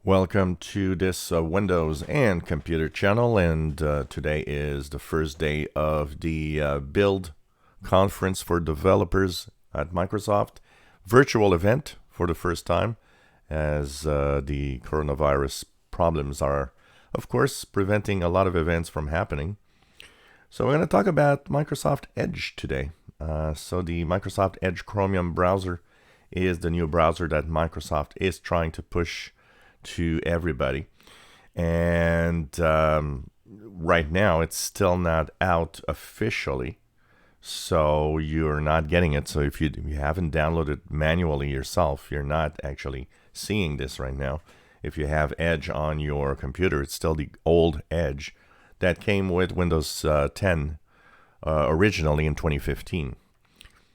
Welcome to this Windows and computer channel, and today is the first day of the build conference for developers at Microsoft, virtual event for the first time, as the coronavirus problems are, of course, preventing a lot of events from happening. So we're going to talk about Microsoft Edge today. So the Microsoft Edge Chromium browser is the new browser that Microsoft is trying to push to everybody, and right now it's still not out officially, so you're not getting it. So if you haven't downloaded manually yourself, you're not actually seeing this right now. If you have Edge on your computer, it's still the old Edge that came with Windows 10 originally in 2015.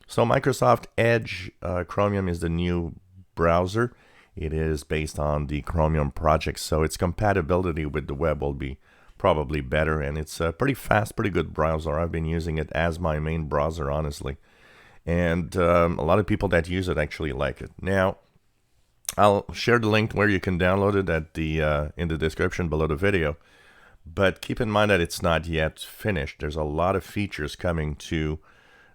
So Microsoft Edge Chromium is the new browser. It is based on the Chromium project, so its compatibility with the web will be probably better, and it's a pretty fast, pretty good browser. I've been using it as my main browser, honestly, and a lot of people that use it actually like it. Now, I'll share the link where you can download it at the in the description below the video, but keep in mind that it's not yet finished. There's a lot of features coming to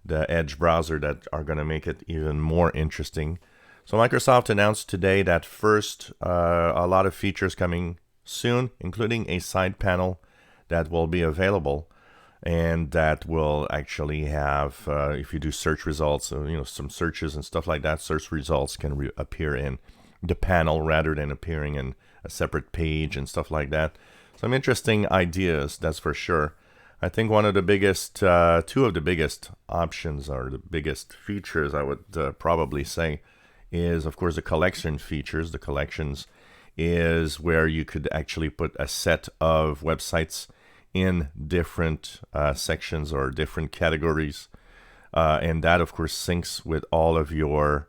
the Edge browser that are going to make it even more interesting. So Microsoft announced today that first, a lot of features coming soon, including a side panel that will be available, and that will actually have, if you do search results, some searches and stuff like that, search results can appear in the panel rather than appearing in a separate page and stuff like that. Some interesting ideas, that's for sure. I think one of the biggest, two of the biggest options, or the biggest features, I would probably say, is of course the collection features. The collections is where you could actually put a set of websites in different sections or different categories, and that of course syncs with all of your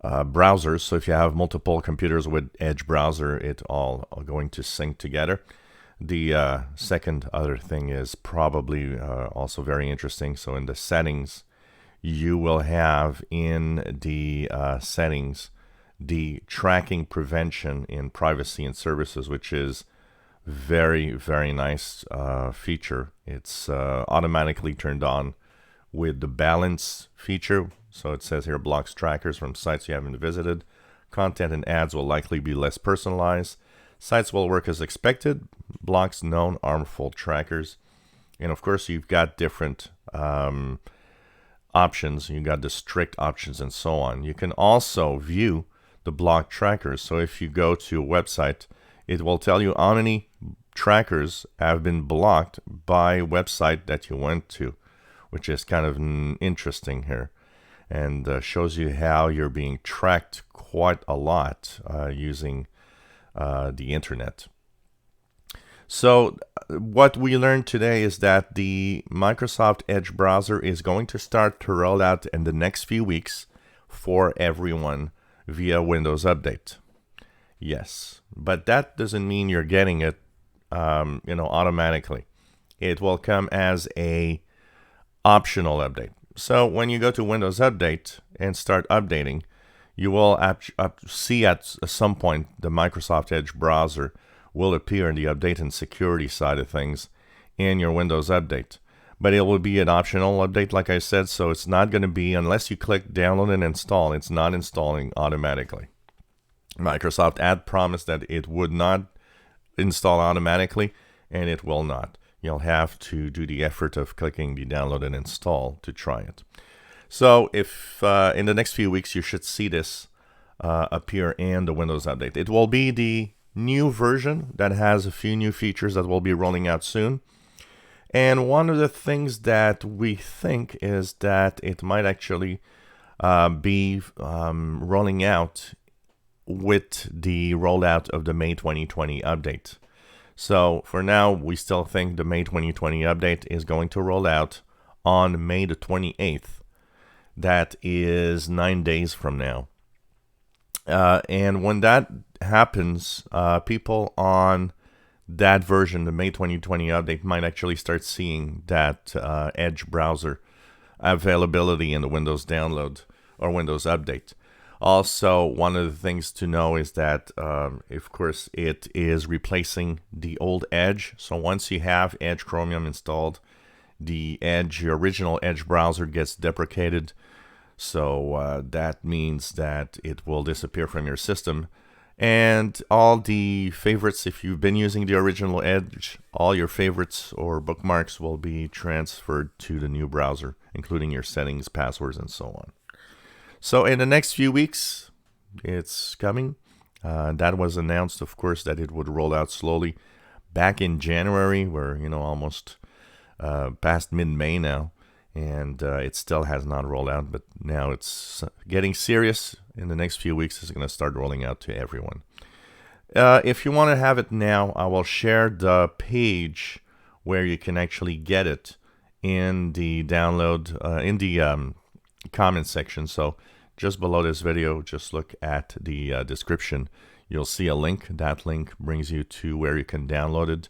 browsers. So if you have multiple computers with Edge browser, it all are going to sync together. The second other thing is probably also very interesting. So in the settings, you will have in the settings the tracking prevention in privacy and services, which is very, very nice feature. It's automatically turned on with the balance feature. So it says here, blocks trackers from sites you haven't visited. Content and ads will likely be less personalized. Sites will work as expected, blocks known harmful trackers. And of course, you've got different options. You've got the strict options and so on. You can also view the block trackers. So if you go to a website, it will tell you how many trackers have been blocked by website that you went to, which is kind of interesting here, and shows you how you're being tracked quite a lot using the internet. So what we learned today is that the Microsoft Edge browser is going to start to roll out in the next few weeks for everyone via Windows Update. Yes, but that doesn't mean you're getting it automatically. It will come as a optional update. So when you go to Windows Update and start updating, you will see at some point the Microsoft Edge browser will appear in the update and security side of things in your Windows Update. But it will be an optional update, like I said, so it's not going to be, unless you click download and install, it's not installing automatically. Microsoft had promised that it would not install automatically, and it will not. You'll have to do the effort of clicking the download and install to try it. So if in the next few weeks you should see this appear in the Windows Update. It will be the new version that has a few new features that will be rolling out soon. And one of the things that we think is that it might actually be rolling out with the rollout of the May 2020 update. So for now, we still think the May 2020 update is going to roll out on May the 28th. That is 9 days from now. And when that happens, people on that version, the May 2020 update, might actually start seeing that Edge browser availability in the Windows download or Windows Update. Also, one of the things to know is that, of course, it is replacing the old Edge. So once you have Edge Chromium installed, the original Edge browser gets deprecated. So that means that it will disappear from your system. And all the favorites, if you've been using the original Edge, all your favorites or bookmarks will be transferred to the new browser, including your settings, passwords, and so on. So in the next few weeks, it's coming. That was announced, of course, that it would roll out slowly back in January. We're, almost past mid-May now, and it still has not rolled out, but now it's getting serious. In the next few weeks, it's going to start rolling out to everyone. If you want to have it now, I will share the page where you can actually get it in the download, in the comment section. So just below this video, just look at the description. You'll see a link. That link brings you to where you can download it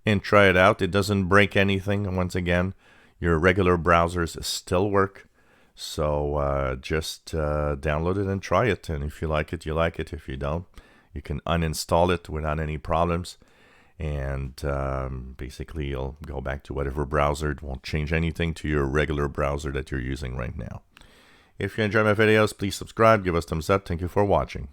and try it out. It doesn't break anything. Once again, your regular browsers still work. So just download it and try it. And if you like it, you like it. If you don't, you can uninstall it without any problems. And basically, you'll go back to whatever browser. It won't change anything to your regular browser that you're using right now. If you enjoy my videos, please subscribe, give us a thumbs up. Thank you for watching.